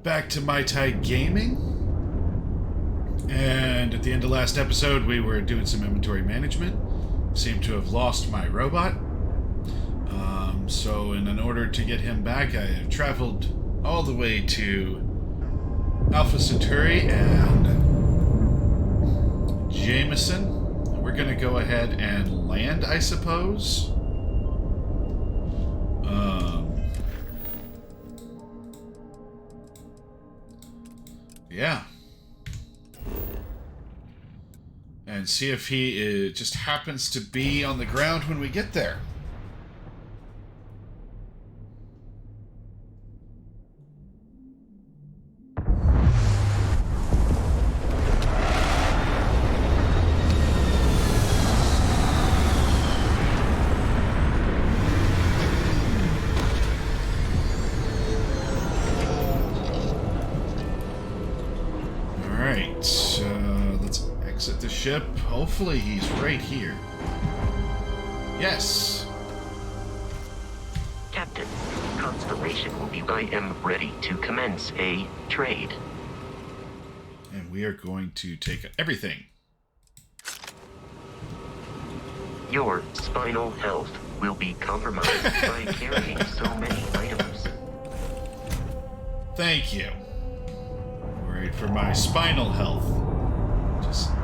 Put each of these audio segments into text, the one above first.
Back to Mai Tai Gaming. And at the end of last episode, we were doing some inventory management. Seem to have lost my robot. So in order to get him back, I have traveled all the way to Alpha Centauri and Jameson. We're going to go ahead and land, I suppose. Yeah. And see if he just happens to be on the ground when we get there. Exit the ship. Hopefully he's right here. Yes. Captain, Constellation will be. I am ready to commence a trade. And we are going to take everything. Your spinal health will be compromised by carrying so many items. Thank you. Worried for my spinal health. Just need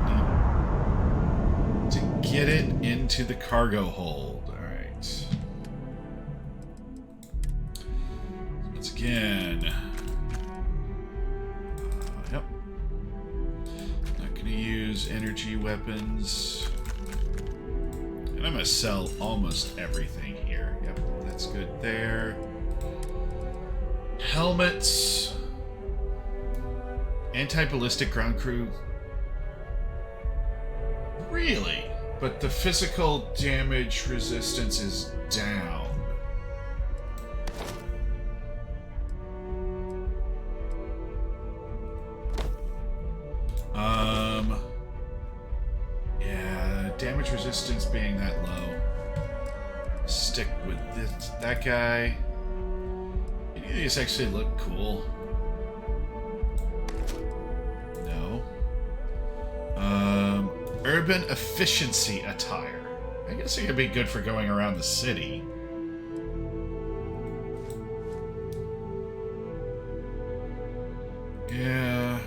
to get it into the cargo hold. Alright. Once again. Yep. Not going to use energy weapons. And I'm going to sell almost everything here. Yep, that's good there. Helmets. Anti-ballistic ground crew. Really? But the physical damage resistance is down. Yeah, damage resistance being that low. Stick with that guy. Any of these actually look cool? No. Urban efficiency attire. I guess it could be good for going around the city. Yeah.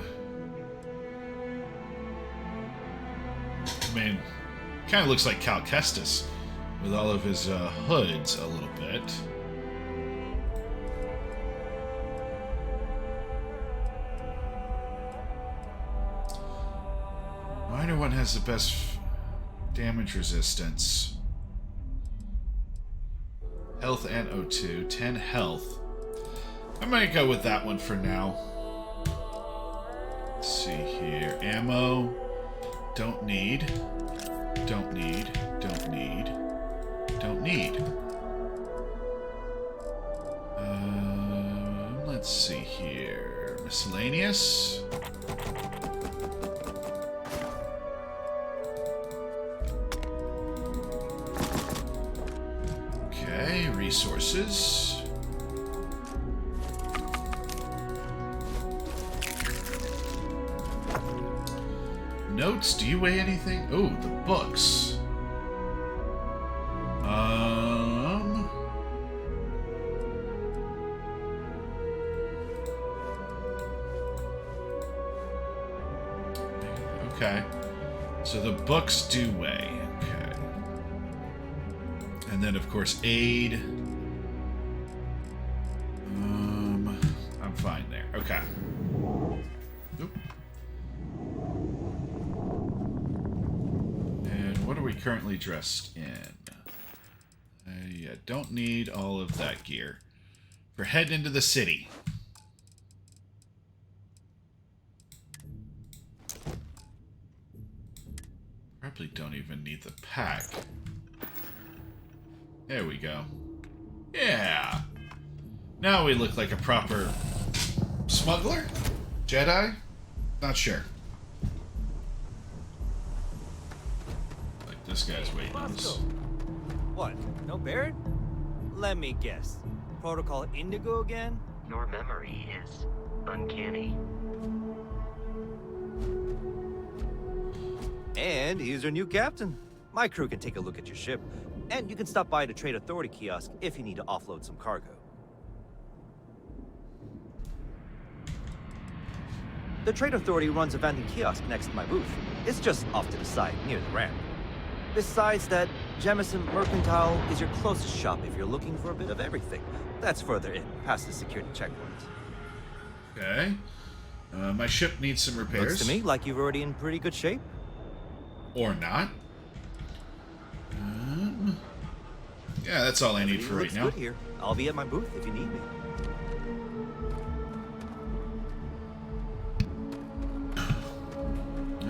I mean, kind of looks like Cal Kestis with all of his hoods a little bit. Minor one has the best damage resistance. Health and O2. 10 health. I might go with that one for now. Let's see here. Ammo. Don't need. Don't need. Don't need. Don't need. Let's see here. Miscellaneous. Resources. Notes, do you weigh anything? Oh, the books. Okay. So the books do weigh. Okay. And then, of course, aid. I'm fine there. Okay. Oop. And what are we currently dressed in? Yeah, don't need all of that gear. We're heading into the city. Probably don't even need the pack. There we go. Yeah. Now we look like a proper smuggler? Jedi? Not sure. Like this guy's waiting on us. What? No Barrett? Let me guess. Protocol Indigo again? Your memory is uncanny. And here's your new captain. My crew can take a look at your ship, and you can stop by the Trade Authority kiosk if you need to offload some cargo. The Trade Authority runs a vending kiosk next to my booth. It's just off to the side, near the ramp. Besides that, Jemison Mercantile is your closest shop if you're looking for a bit of everything. That's further in, past the security checkpoint. Okay. My ship needs some repairs. Looks to me like you're already in pretty good shape. Or not. Yeah, that's all I need for right Looks now. good here. I'll be at my booth if you need me.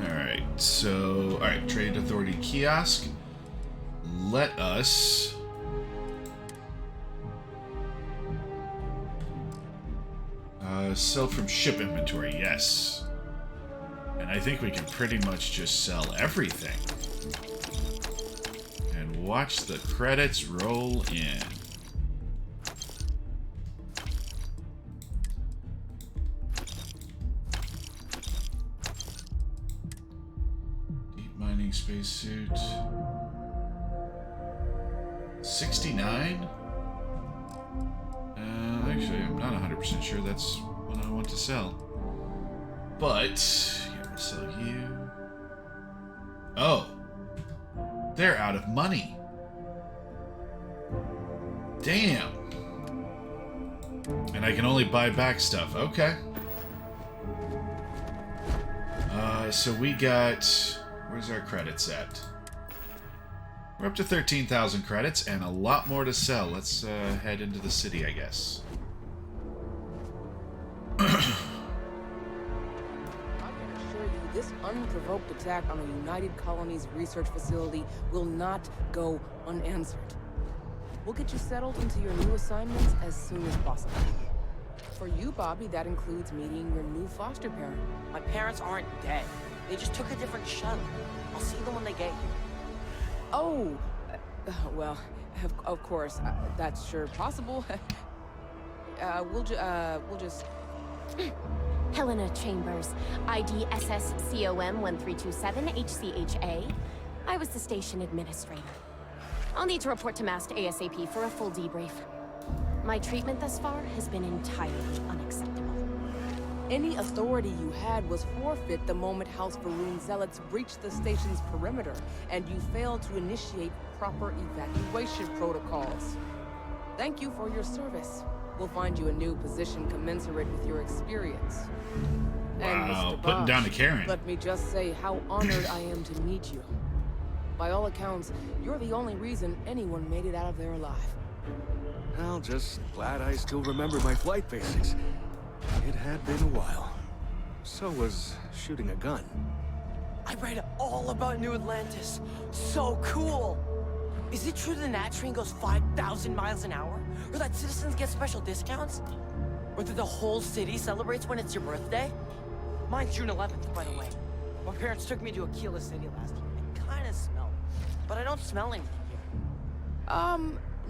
Alright, so... Alright, Trade Authority kiosk. Let us... sell from ship inventory, yes. And I think we can pretty much just sell everything. And watch the credits roll in. Deep mining spacesuit. 69? Actually, I'm not 100% sure that's what I want to sell. But, yeah, we'll sell you. Oh. They're out of money. Damn. And I can only buy back stuff. Okay. So we got... Where's our credits at? We're up to 13,000 credits and a lot more to sell. Let's head into the city, I guess. I can assure you, this unprovoked attack on a United Colonies research facility will not go unanswered. We'll get you settled into your new assignments as soon as possible. For you, Bobby, that includes meeting your new foster parent. My parents aren't dead. They just took a different shuttle. I'll see them when they get here. Oh, well, of course, that's sure possible. We'll just... Helena Chambers, ID SSCOM 1327 HCHA. I was the station administrator. I'll need to report to Mast ASAP for a full debrief. My treatment thus far has been entirely unacceptable. Any authority you had was forfeit the moment House Varun zealots breached the station's perimeter, and you failed to initiate proper evacuation protocols. Thank you for your service. We'll find you a new position commensurate with your experience. And Wow, Mr. putting down the Karen. Let me just say how honored I am to meet you. By all accounts, you're the only reason anyone made it out of there alive. Well, just glad I still remember my flight basics. It had been a while. So was shooting a gun. I read all about New Atlantis. So cool! Is it true the Nat train goes 5,000 miles an hour? Or that citizens get special discounts? Or that the whole city celebrates when it's your birthday? Mine's June 11th, by the way. My parents took me to Aquila City last year. It kinda smelled. But I don't smell anything here.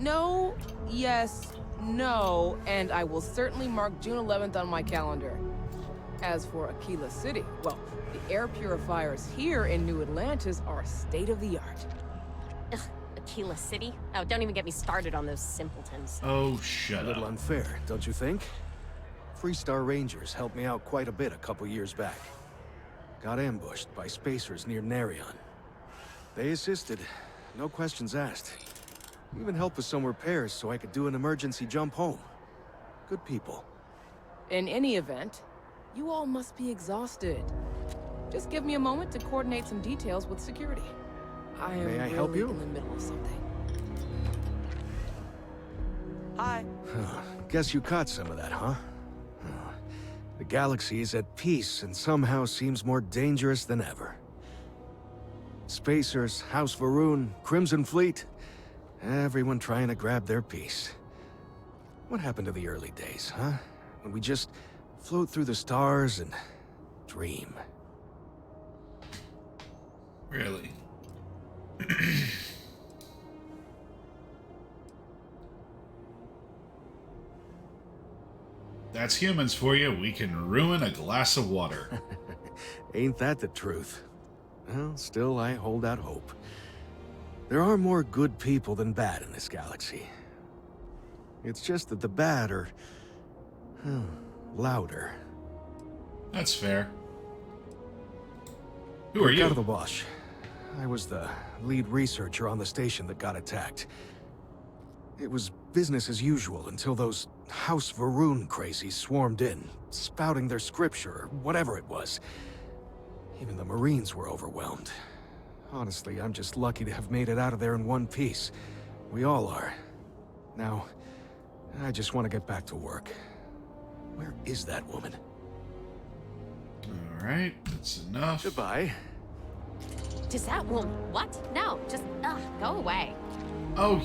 No, yes, no, and I will certainly mark June 11th on my calendar. As for Aquila City, well, the air purifiers here in New Atlantis are state-of-the-art. Ugh, Aquila City? Oh, don't even get me started on those simpletons. Oh, shut A little up. unfair, don't you think? Freestar Rangers helped me out quite a bit a couple years back. Got ambushed by spacers near Narion. They assisted, no questions asked. Even helped with some repairs so I could do an emergency jump home. Good people. In any event, you all must be exhausted. Just give me a moment to coordinate some details with security. I am May I help really you? in the middle of something. Hi. Guess you caught some of that, huh? The galaxy is at peace and somehow seems more dangerous than ever. Spacers, House Varun, Crimson Fleet, everyone trying to grab their piece. What happened to the early days, huh? When we just float through the stars and dream. Really? That's humans for you. We can ruin a glass of water. Ain't that the truth? Well, still, I hold out hope. There are more good people than bad in this galaxy. It's just that the bad are... louder. That's fair. Who are you? Out of the wash. I was the lead researcher on the station that got attacked. It was business as usual until those House Varun crazies swarmed in, spouting their scripture or whatever it was. Even the Marines were overwhelmed. Honestly, I'm just lucky to have made it out of there in one piece. We all are. Now, I just want to get back to work. Where is that woman? Alright, that's enough. Goodbye. Does that woman? What? No, just, go away. Oh,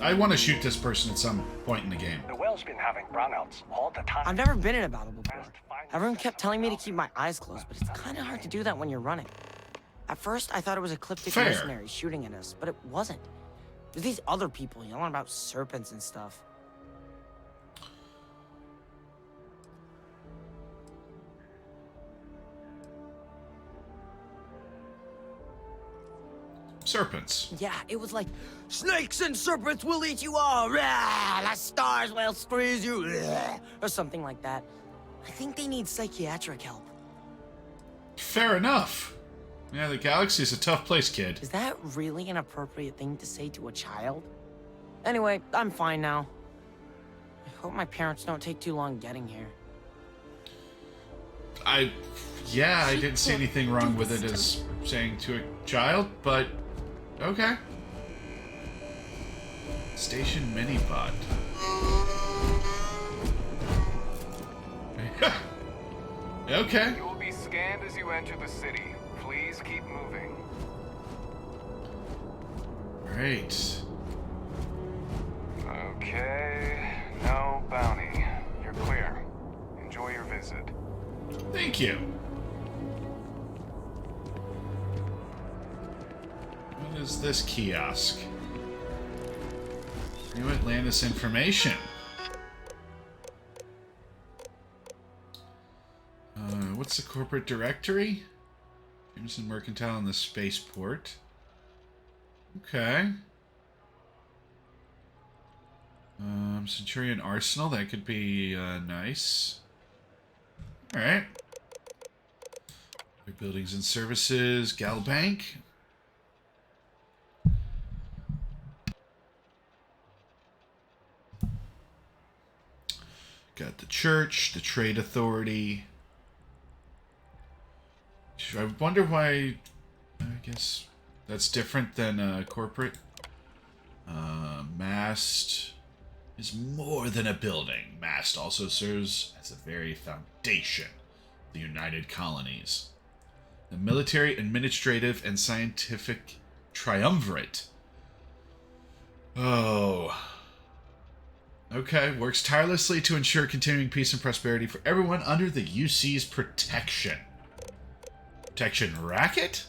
I want to shoot this person at some point in the game. The well's been having brownouts all the time. I've never been in a battle before. Everyone kept telling me to keep my eyes closed, but it's kind of hard to do that when you're running. At first, I thought it was ecliptic Fair. mercenaries shooting at us, but it wasn't. It was these other people yelling about serpents and stuff. Serpents. Yeah, it was like, snakes and serpents will eat you all, rah, the stars will squeeze you, rah, or something like that. I think they need psychiatric help. Fair enough. Yeah, the galaxy's a tough place, kid. Is that really an appropriate thing to say to a child? Anyway, I'm fine now. I hope my parents don't take too long getting here. I didn't see anything wrong with it as saying to a child, but okay. Station Minibot. Okay. You will be scanned as you enter the city. Please keep moving. Great. Okay. No bounty. You're clear. Enjoy your visit. Thank you. What is this kiosk? New Atlantis information. What's the corporate directory? Jameson Mercantile and the spaceport. Okay. Centurion Arsenal, that could be nice. Alright. Buildings and services, Gal Bank. Got the church, the trade authority. I wonder why. I guess that's different than corporate. Mast is more than a building. Mast also serves as the very foundation of the United Colonies. The military, administrative, and scientific triumvirate. Oh. Okay, works tirelessly to ensure continuing peace and prosperity for everyone under the UC's protection. Protection racket?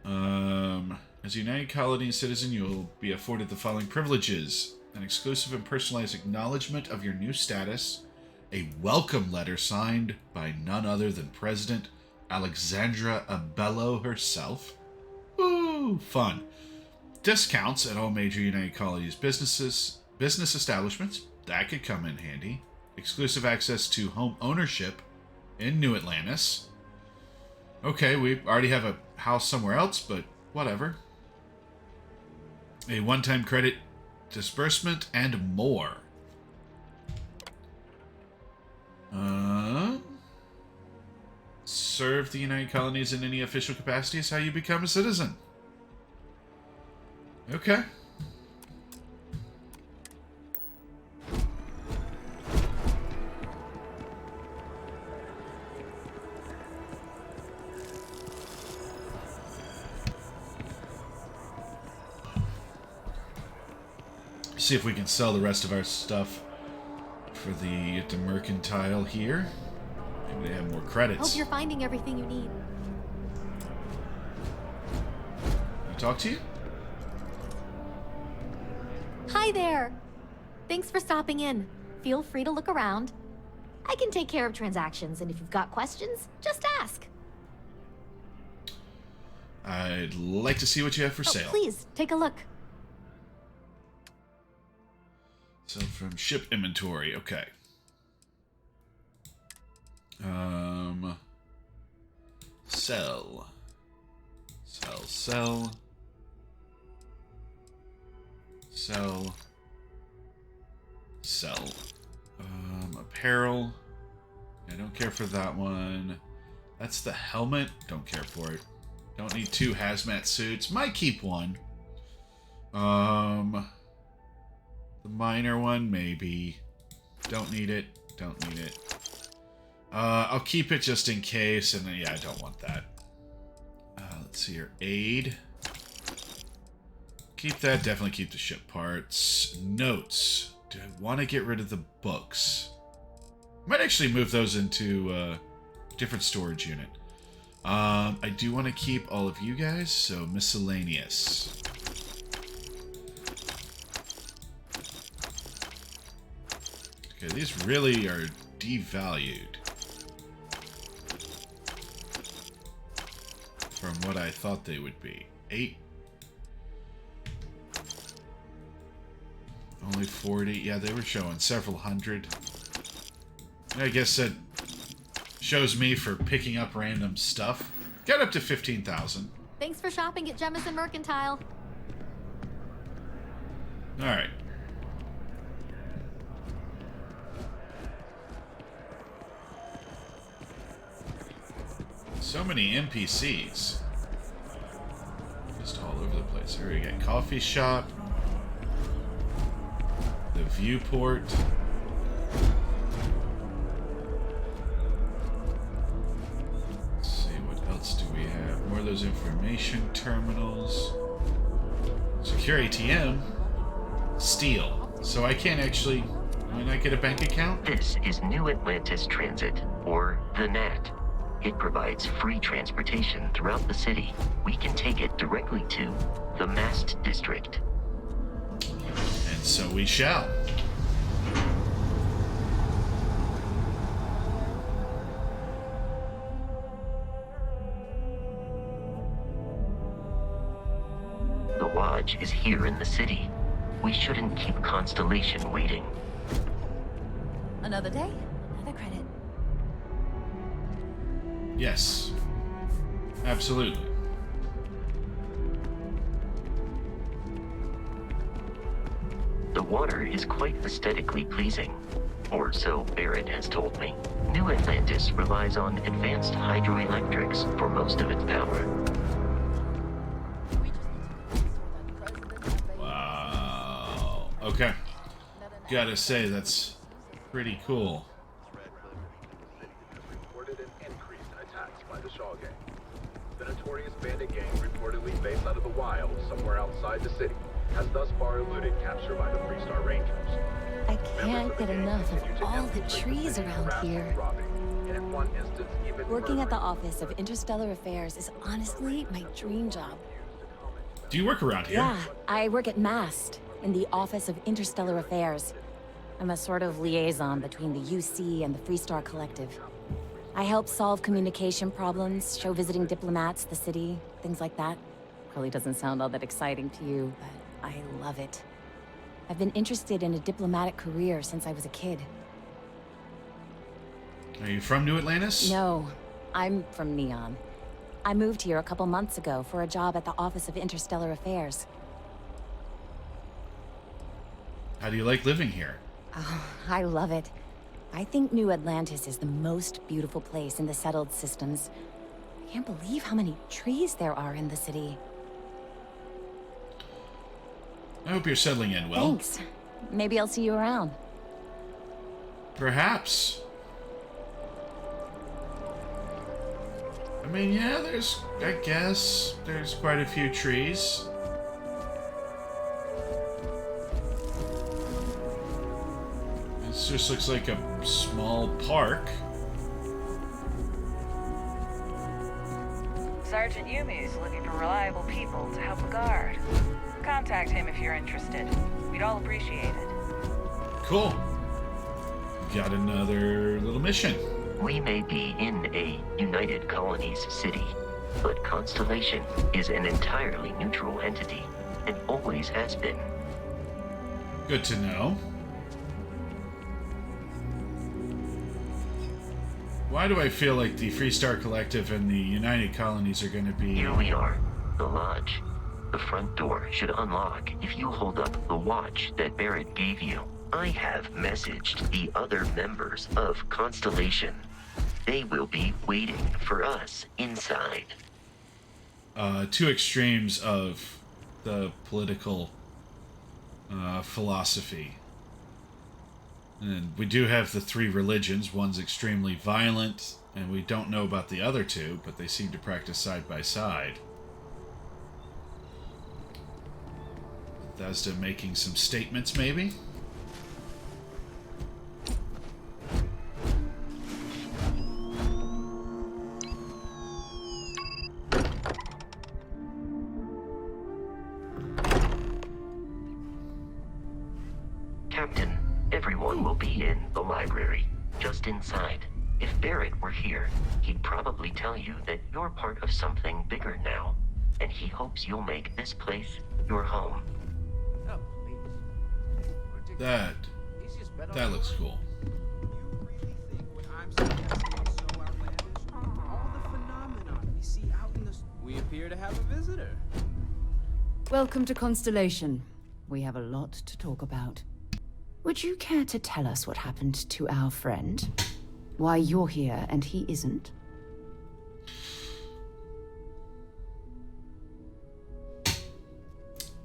As a United Colonies citizen, you will be afforded the following privileges. An exclusive and personalized acknowledgement of your new status. A welcome letter signed by none other than President Alexandra Abello herself. Woo! Fun. Discounts at all major United Colonies business establishments. That could come in handy. Exclusive access to home ownership in New Atlantis. Okay, we already have a house somewhere else, but whatever. A one-time credit disbursement and more. Serve the United Colonies in any official capacity is how you become a citizen. Okay. See if we can sell the rest of our stuff for the mercantile here. Maybe they have more credits. Hope you're finding everything you need. Can I talk to you? Hi there. Thanks for stopping in. Feel free to look around. I can take care of transactions, and if you've got questions, just ask. I'd like to see what you have for sale. Please, take a look. So from ship inventory, okay. Sell. Sell. Apparel. I don't care for that one. That's the helmet. Don't care for it. Don't need 2 hazmat suits. Might keep one. The minor one, maybe. Don't need it. Don't need it. I'll keep it just in case, and then, yeah, I don't want that. Let's see here. Aid. Keep that. Definitely keep the ship parts. Notes. Do I want to get rid of the books? I might actually move those into a different storage unit. I do want to keep all of you guys, so miscellaneous. Okay, these really are devalued from what I thought they would be. 8. Only 40. Yeah, they were showing several hundred. I guess that shows me for picking up random stuff. Got up to 15,000. Thanks for shopping at Jemison Mercantile. Alright. So many NPCs. Just all over the place. Here we got coffee shop. The viewport. Let's see, what else do we have? More of those information terminals. Secure ATM. Steal. So I can't actually... Why not get a bank account? This is New Atlantis Transit, or the NAT. It provides free transportation throughout the city. We can take it directly to the Mast District. And so we shall. The Lodge is here in the city. We shouldn't keep Constellation waiting. Another day, another credit. Yes. Absolutely. The water is quite aesthetically pleasing, or so Barrett has told me. New Atlantis relies on advanced hydroelectrics for most of its power. Wow. Okay. Gotta say, that's pretty cool. Reported an increase in attacks by the Shaw gang. The notorious bandit gang, reportedly based out of the wild, somewhere outside the city, has thus far eluded capture by the Freestar Rangers. I can't get enough of all the trees around here. And in one instance, even Working at the Office of Interstellar Affairs is honestly my dream job. Do you work around here? Yeah, I work at MAST, in the Office of Interstellar Affairs. I'm a sort of liaison between the UC and the Freestar Collective. I help solve communication problems, show visiting diplomats the city, things like that. Probably doesn't sound all that exciting to you, but I love it. I've been interested in a diplomatic career since I was a kid. Are you from New Atlantis? No, I'm from Neon. I moved here a couple months ago for a job at the Office of Interstellar Affairs. How do you like living here? Oh, I love it. I think New Atlantis is the most beautiful place in the settled systems. I can't believe how many trees there are in the city. I hope you're settling in well. Thanks. Maybe I'll see you around. Perhaps. I mean, yeah, I guess, there's quite a few trees. This just looks like a small park. Sergeant Yumi is looking for reliable people to help the guard. Contact him if you're interested. We'd all appreciate it. Cool. Got another little mission. We may be in a United Colonies city, but Constellation is an entirely neutral entity and always has been. Good to know. Why do I feel like the Freestar Collective and the United Colonies are going to be... Here we are, the lodge. The front door should unlock if you hold up the watch that Barrett gave you. I have messaged the other members of Constellation. They will be waiting for us inside. Two extremes of the political philosophy. And we do have the three religions. One's extremely violent, and we don't know about the other two, but they seem to practice side by side. Bethesda making some statements, maybe? Captain, everyone will be in the library, just inside. If Barrett were here, he'd probably tell you that you're part of something bigger now, and he hopes you'll make this place your home. That looks cool. We appear to have a visitor. Welcome to Constellation. We have a lot to talk about. Would you care to tell us what happened to our friend? Why you're here and he isn't?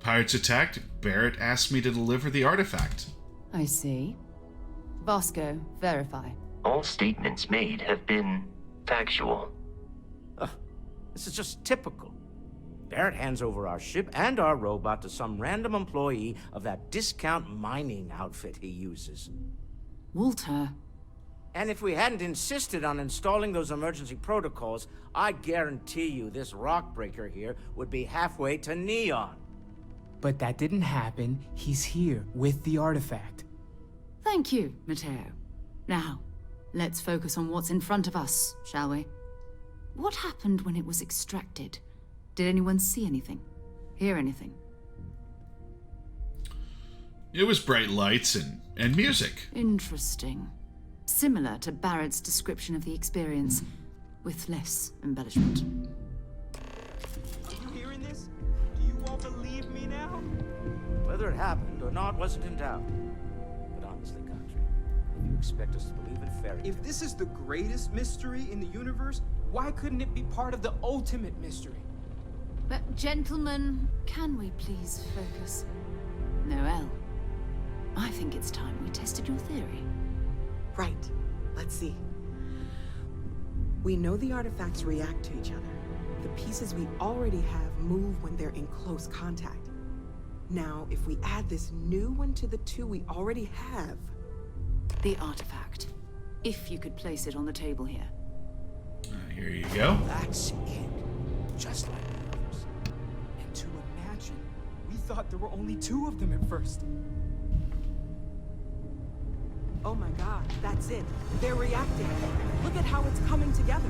Pirates attacked. Barrett asked me to deliver the artifact. I see. Vasco, verify. All statements made have been factual. This is just typical. Barrett hands over our ship and our robot to some random employee of that discount mining outfit he uses. Walter. And if we hadn't insisted on installing those emergency protocols, I guarantee you this rock breaker here would be halfway to Neon. But that didn't happen. He's here with the artifact. Thank you, Matteo. Now, let's focus on what's in front of us, shall we? What happened when it was extracted? Did anyone see anything? Hear anything? It was bright lights and music. Interesting. Similar to Barrett's description of the experience, with less embellishment. Are you hearing this? Do you all believe me now? Whether it happened or not wasn't in doubt. But honestly, Country, if you expect us to believe in fairy tales... If this is the greatest mystery in the universe, why couldn't it be part of the ultimate mystery? But gentlemen, can we please focus? Noel, I think it's time we tested your theory. Right. Let's see. We know the artifacts react to each other. The pieces we already have move when they're in close contact. Now, if we add this new one to the two we already have... The artifact. If you could place it on the table here. Here you go. That's it. Just like ours. And to imagine, we thought there were only two of them at first. Oh my god, that's it. They're reacting. Look at how it's coming together.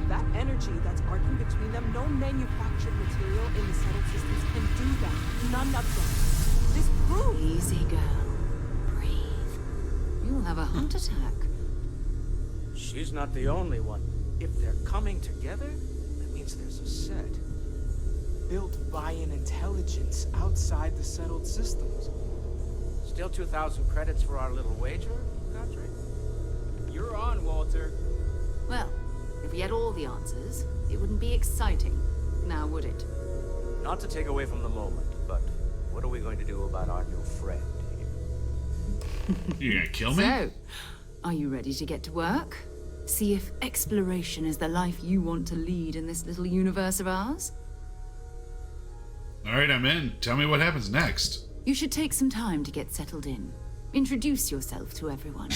That energy that's arcing between them, no manufactured material in the settled systems can do that. None of them. This proves... Easy, girl. Breathe. You'll have a heart attack. She's not the only one. If they're coming together, that means there's a set. Built by an intelligence outside the settled systems. Still 2,000 credits for our little wager, Country? You're on, Walter. Well, if we had all the answers, it wouldn't be exciting, now would it? Not to take away from the moment, but what are we going to do about our new friend here? You gonna kill me? So, are you ready to get to work? See if exploration is the life you want to lead in this little universe of ours? Alright, I'm in. Tell me what happens next. You should take some time to get settled in. Introduce yourself to everyone.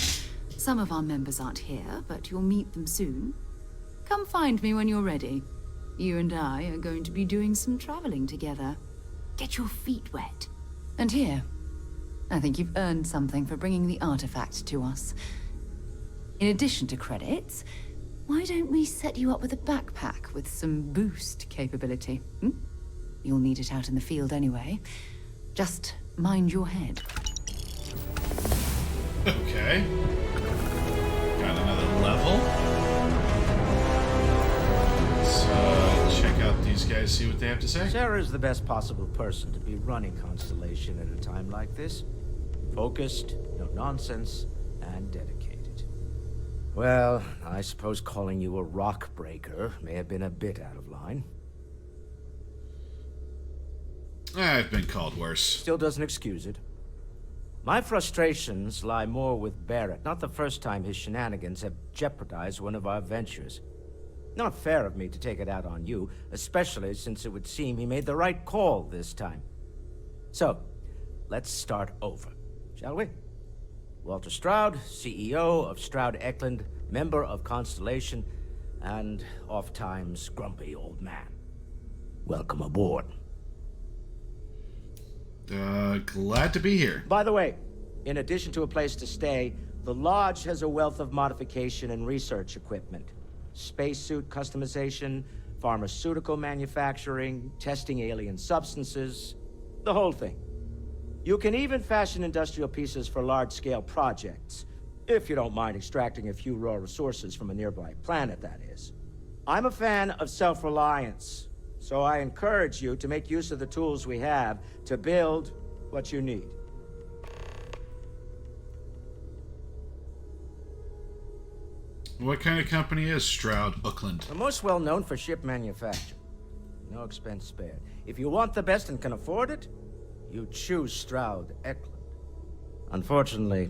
Some of our members aren't here, but you'll meet them soon. Come find me when you're ready. You and I are going to be doing some traveling together. Get your feet wet. And here, I think you've earned something for bringing the artifact to us. In addition to credits, why don't we set you up with a backpack with some boost capability? Hmm? You'll need it out in the field anyway. Just mind your head. Okay. Got another level. Let's check out these guys, see what they have to say. Sarah's the best possible person to be running Constellation at a time like this. Focused, no nonsense, and dedicated. Well, I suppose calling you a rock breaker may have been a bit out of line. I've been called worse. Still doesn't excuse it. My frustrations lie more with Barrett. Not the first time his shenanigans have jeopardized one of our ventures. Not fair of me to take it out on you, especially since it would seem he made the right call this time. So, let's start over, shall we? Walter Stroud, CEO of Stroud Eklund, member of Constellation, and oft-times grumpy old man. Welcome aboard. Glad to be here. By the way, in addition to a place to stay, the Lodge has a wealth of modification and research equipment. Spacesuit customization, pharmaceutical manufacturing, testing alien substances, the whole thing. You can even fashion industrial pieces for large-scale projects, if you don't mind extracting a few raw resources from a nearby planet, that is. I'm a fan of self-reliance, so I encourage you to make use of the tools we have to build what you need. What kind of company is Stroud Eklund? The most well known for ship manufacture. No expense spared. If you want the best and can afford it, you choose Stroud Eklund. Unfortunately,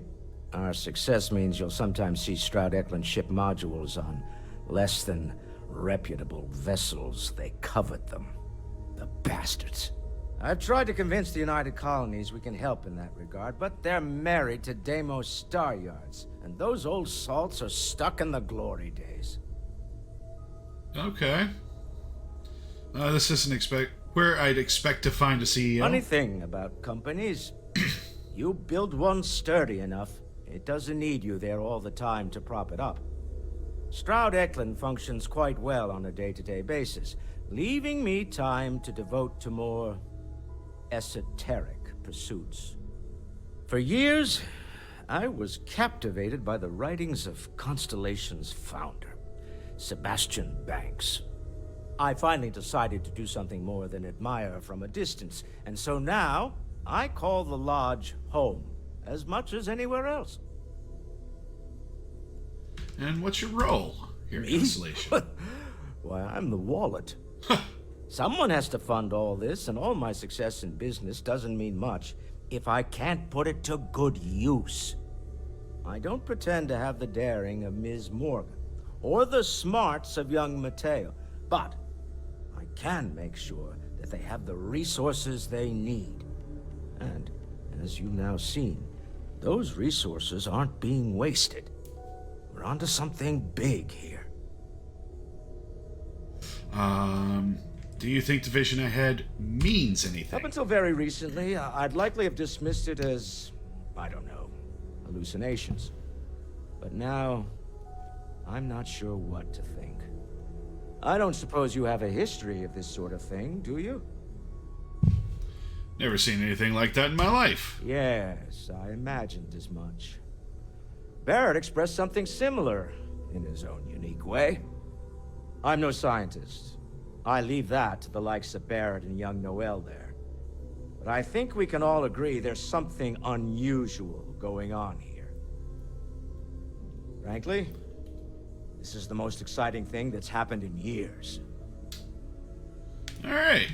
our success means you'll sometimes see Stroud Eklund ship modules on less than reputable vessels. They covet them. The bastards. I've tried to convince the United Colonies we can help in that regard, but they're married to Deimos Star Yards, and those old salts are stuck in the glory days. Okay. This isn't where I'd expect to find a CEO. Funny thing about companies, you build one sturdy enough, it doesn't need you there all the time to prop it up. Stroud Eklund functions quite well on a day-to-day basis, leaving me time to devote to more esoteric pursuits. For years, I was captivated by the writings of Constellation's founder, Sebastian Banks. I finally decided to do something more than admire from a distance, and so now I call the Lodge home as much as anywhere else. And what's your role here at Constellation? Why, I'm the wallet. Someone has to fund all this, and all my success in business doesn't mean much if I can't put it to good use. I don't pretend to have the daring of Ms. Morgan, or the smarts of young Mateo, but I can make sure that they have the resources they need. And, as you've now seen, those resources aren't being wasted. We're onto something big here. Do you think the vision ahead means anything? Up until very recently, I'd likely have dismissed it as, I don't know, hallucinations. But now, I'm not sure what to think. I don't suppose you have a history of this sort of thing, do you? Never seen anything like that in my life. Yes, I imagined as much. Barrett expressed something similar, in his own unique way. I'm no scientist. I leave that to the likes of Barrett and young Noel there. But I think we can all agree there's something unusual going on here. Frankly, this is the most exciting thing that's happened in years. All right.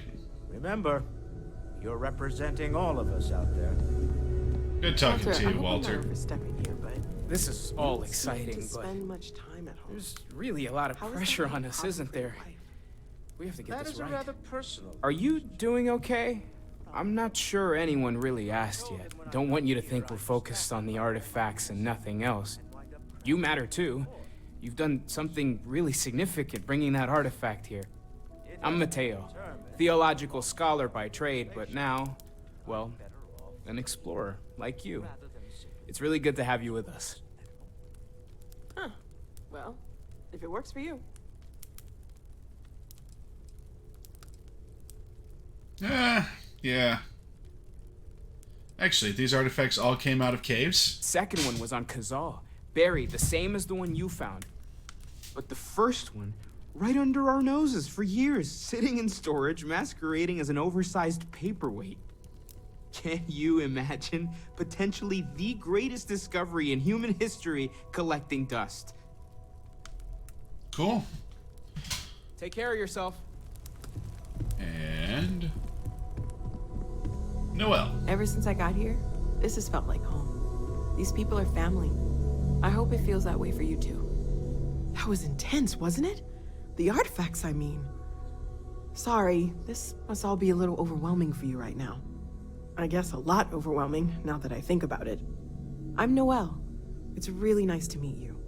Remember, you're representing all of us out there. Good talking to you, Walter. This is all exciting, but spend much time at home. there's really a lot of pressure on us, isn't there? We have to get That this is right. rather personal. Are you doing okay? I'm not sure anyone really asked yet. Don't want you to think we're focused on the artifacts and nothing else. You matter too. You've done something really significant bringing that artifact here. I'm Mateo, theological scholar by trade, but now, well, an explorer, like you. It's really good to have you with us. Huh. Well, if it works for you. Yeah. Actually, these artifacts all came out of caves? Second one was on Kazal, buried the same as the one you found. But the first one, right under our noses for years, sitting in storage, masquerading as an oversized paperweight. Can you imagine potentially the greatest discovery in human history collecting dust? Cool. Take care of yourself. And Noelle. Ever since I got here, this has felt like home. These people are family. I hope it feels that way for you too. That was intense, wasn't it? The artifacts, I mean. Sorry, this must all be a little overwhelming for you right now. I guess a lot overwhelming, now that I think about it. I'm Noelle. It's really nice to meet you.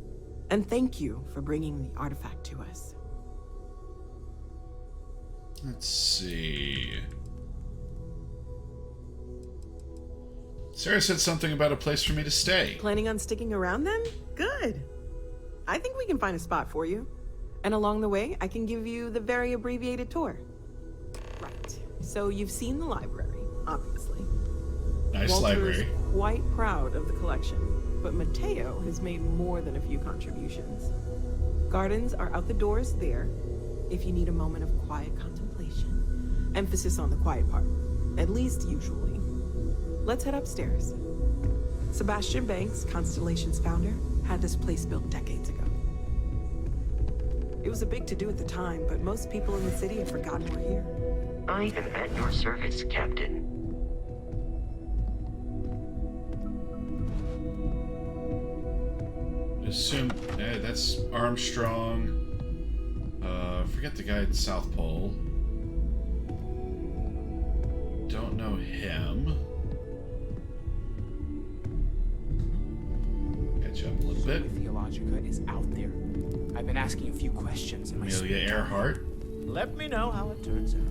And thank you for bringing the artifact to us. Let's see. Sarah said something about a place for me to stay. Planning on sticking around then? Good. I think we can find a spot for you. And along the way, I can give you the very abbreviated tour. Right. So you've seen the library, obviously. Nice Walter's library. Quite proud of the collection, but Mateo has made more than a few contributions. Gardens are out the doors there, if you need a moment of quiet contemplation. Emphasis on the quiet part, at least usually. Let's head upstairs. Sebastian Banks, Constellation's founder, had this place built decades ago. It was a big to-do at the time, but most people in the city have forgotten we're here. I am at your service, Captain. Assume that's Armstrong. Forget the guy at South Pole. Don't know him. Catch up a little bit. Theologica is out there. I've been asking a few questions. Amelia Earhart. Let me know how it turns out.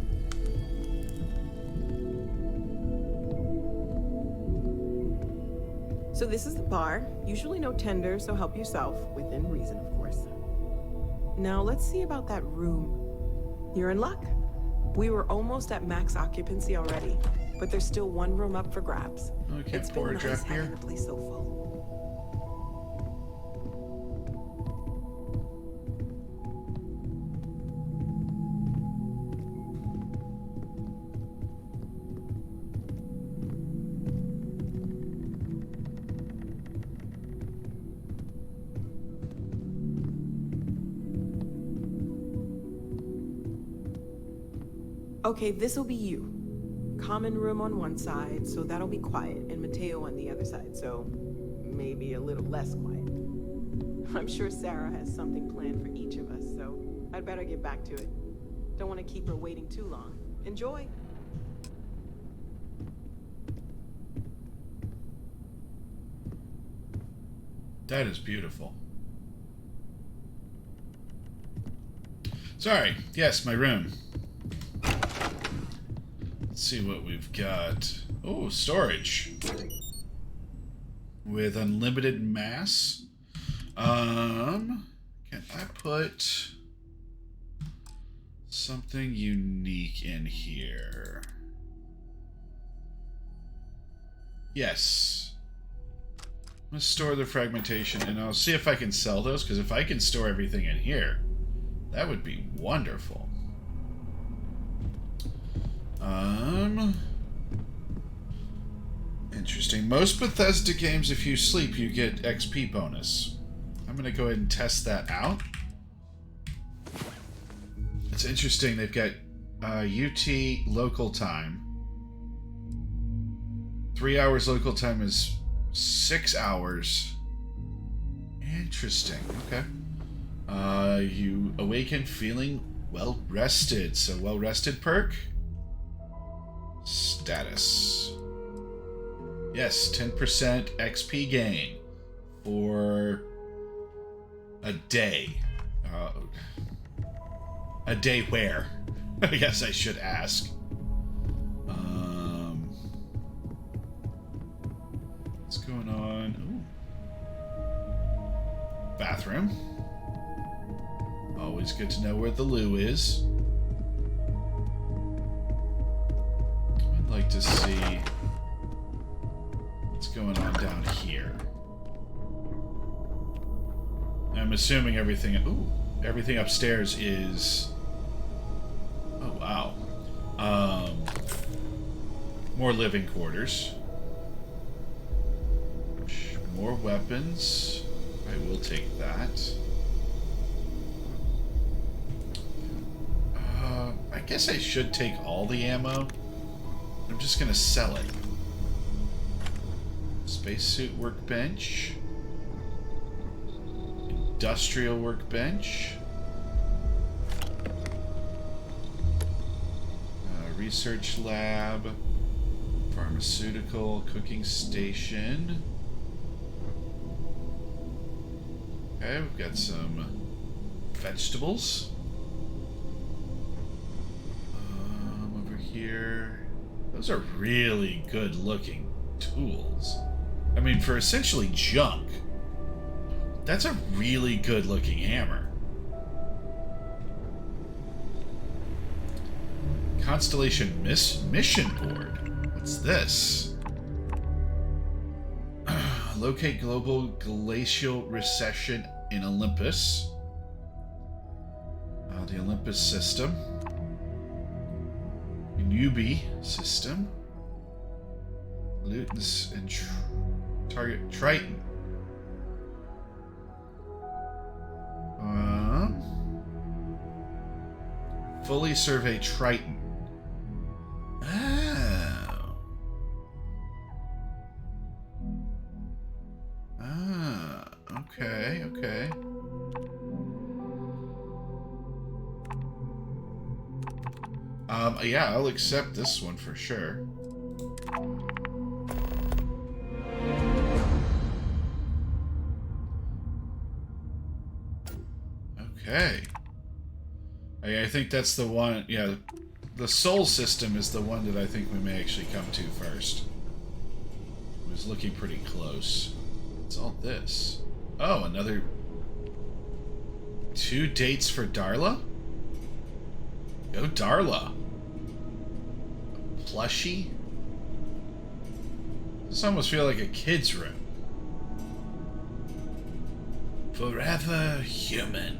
So this is the bar. Usually no tender, so help yourself, within reason, of course. Now let's see about that room. You're in luck. We were almost at max occupancy already, but there's still one room up for grabs. Okay, It's pour been a draft nice having beer. the place so full. Okay, this'll be you. Common room on one side, so that'll be quiet, and Mateo on the other side, so maybe a little less quiet. I'm sure Sarah has something planned for each of us, so I'd better get back to it. Don't want to keep her waiting too long. Enjoy! That is beautiful. Sorry. Yes, my room. Let's see what we've got. Oh, storage. With unlimited mass. Can I put something unique in here? Yes. I'm gonna store the fragmentation, and I'll see if I can sell those, because if I can store everything in here, that would be wonderful. Interesting. Most Bethesda games, if you sleep, you get XP bonus. I'm gonna go ahead and test that out. It's interesting. They've got UT local time. 3 hours local time is 6 hours. Interesting. Okay. You awaken feeling well rested. So well rested perk. Status. Yes, 10% XP gain for a day. A day where? I guess I should Bathroom. Always good to know where the loo is. I'd like to see what's going on down here. I'm assuming everything... Ooh, everything upstairs is... Oh, wow. More living quarters. More weapons. I will take that. I guess I should take all the ammo. I'm just gonna sell it. Spacesuit workbench. Industrial workbench. Research lab. Pharmaceutical cooking station. Okay, we've got some vegetables. Over here. Those are really good looking tools. I mean, for essentially junk, that's a really good looking hammer. Constellation mission board. What's this? Locate global glacial recession in Olympus. The Olympus system. Newbie system. Luten's and target Triton. Fully survey Triton. Oh. Okay, okay. Yeah, I'll accept this one for sure. Okay. I think that's the one, yeah, the Soul system is the one that I think we may actually come to first. It was looking pretty close. What's all this? Oh, another 2 dates for Darla? Go Darla. A plushie? This almost feels like a kid's room. Forever Human.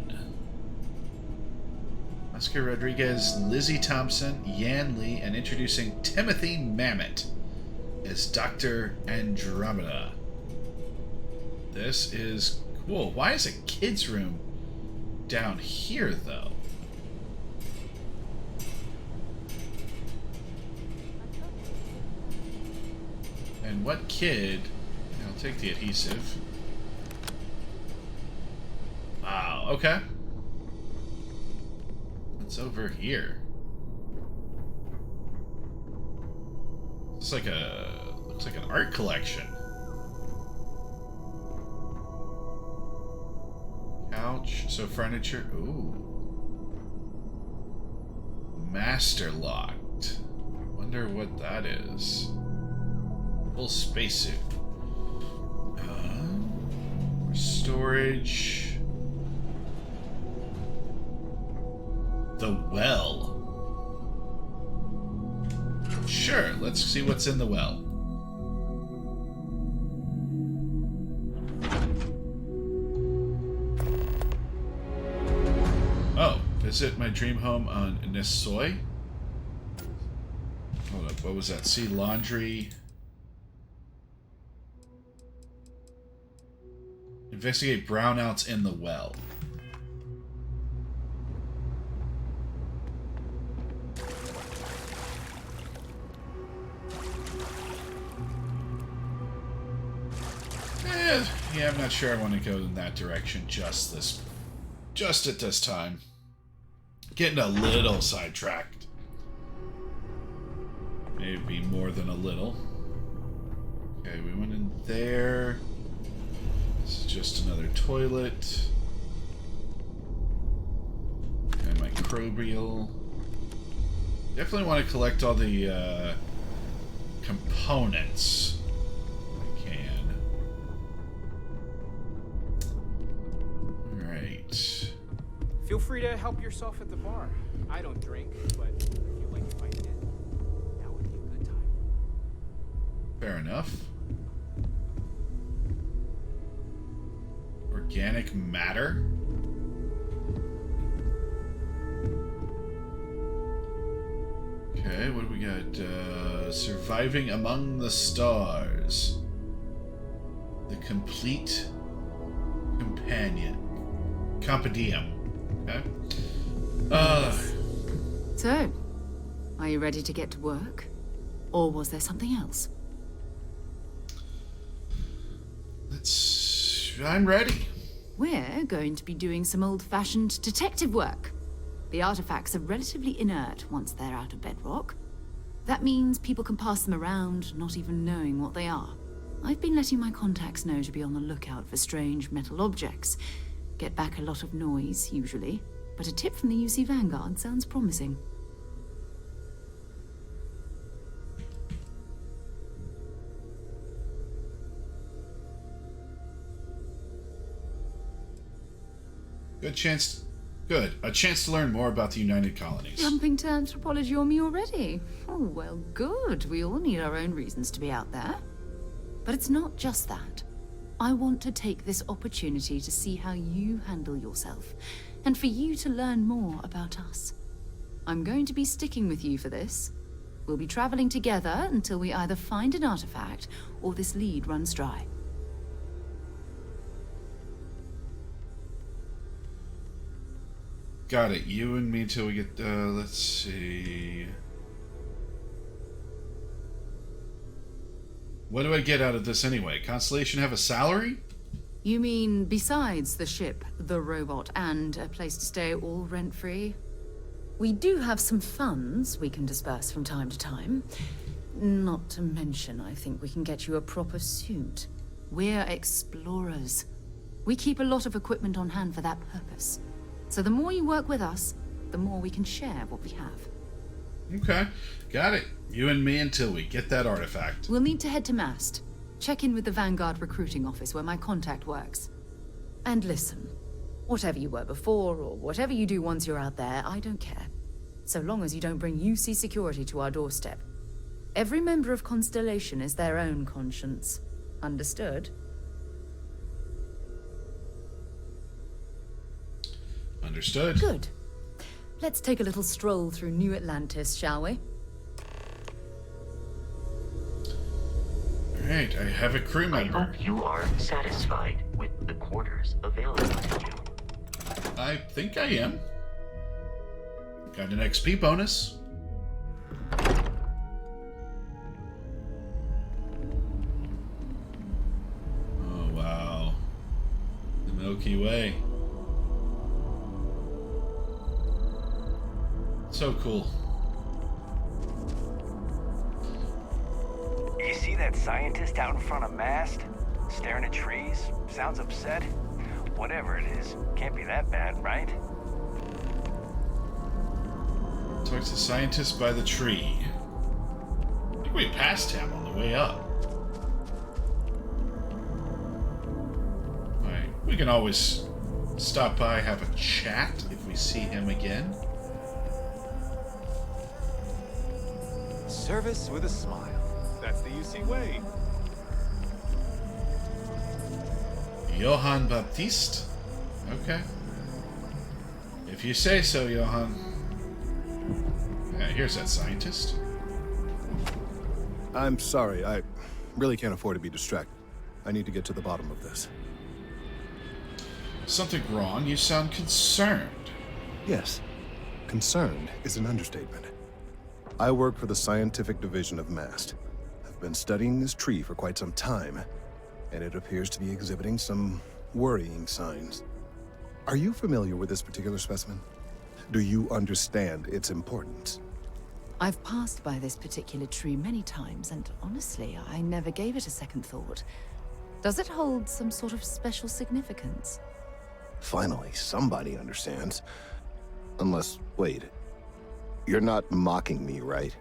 Oscar Rodriguez, Lizzie Thompson, Yan Lee, and introducing Timothy Mamet as Dr. Andromeda. This is cool. Why is a kid's room down here, though? And what kid... I'll take the adhesive. Wow, okay. What's over here? It's like a... looks like an art collection. Couch, so furniture. Ooh. Master locked. Wonder what that is. Full spacesuit. Storage. The well. Sure, let's see what's in the well. Oh, visit my dream home on Nisoi. Hold up, what was that? See laundry. Investigate brownouts in the well. Yeah, I'm not sure I want to go in that direction just at this time. Getting a little sidetracked. Maybe more than a little. Okay, we went in there. This is just another toilet. And microbial. Definitely want to collect all the components. I can. Feel free to help yourself at the bar. I don't drink, but I feel like if I did, that would be a good time. Fair enough. Organic matter? Okay, what do we got? Surviving among the stars. The complete companion. Compendium. Okay. So, are you ready to get to work? Or was there something else? I'm ready. We're going to be doing some old-fashioned detective work. The artifacts are relatively inert once they're out of bedrock. That means people can pass them around, not even knowing what they are. I've been letting my contacts know to be on the lookout for strange metal objects. Get back a lot of noise, usually, but a tip from the UC Vanguard sounds promising. A chance to learn more about the United Colonies. Jumping to anthropology on me already? Oh, well, good. We all need our own reasons to be out there. But it's not just that. I want to take this opportunity to see how you handle yourself, and for you to learn more about us. I'm going to be sticking with you for this. We'll be traveling together until we either find an artifact or this lead runs dry. Got it. You and me till we get, let's see. What do I get out of this anyway? Constellation have a salary? You mean besides the ship, the robot, and a place to stay all rent-free? We do have some funds we can disperse from time to time. Not to mention, I think we can get you a proper suit. We're explorers. We keep a lot of equipment on hand for that purpose. So the more you work with us, the more we can share what we have. Okay, got it. You and me until we get that artifact. We'll need to head to Mast. Check in with the Vanguard recruiting office where my contact works. And listen, whatever you were before, or whatever you do once you're out there, I don't care. So long as you don't bring UC security to our doorstep. Every member of Constellation is their own conscience. Understood? Understood. Good. Let's take a little stroll through New Atlantis, shall we? Alright, I have a crew member. I hope you are satisfied with the quarters available to you. I think I am. Got an XP bonus. Oh, wow. The Milky Way. So cool. You see that scientist out in front of Mast? Staring at trees? Sounds upset? Whatever it is, can't be that bad, right? Talk to scientist by the tree. I think we passed him on the way up. Alright, we can always stop by, have a chat if we see him again. Service with a smile. That's the UC way. Johann Baptiste? Okay. If you say so, Johann. Yeah, here's that scientist. I'm sorry, I really can't afford to be distracted. I need to get to the bottom of this. Something wrong? You sound concerned. Yes. Concerned is an understatement. I work for the scientific division of Mast. I've been studying this tree for quite some time, and it appears to be exhibiting some worrying signs. Are you familiar with this particular specimen? Do you understand its importance? I've passed by this particular tree many times, and honestly, I never gave it a second thought. Does it hold some sort of special significance? Finally, somebody understands. Unless, wait. You're not mocking me, right?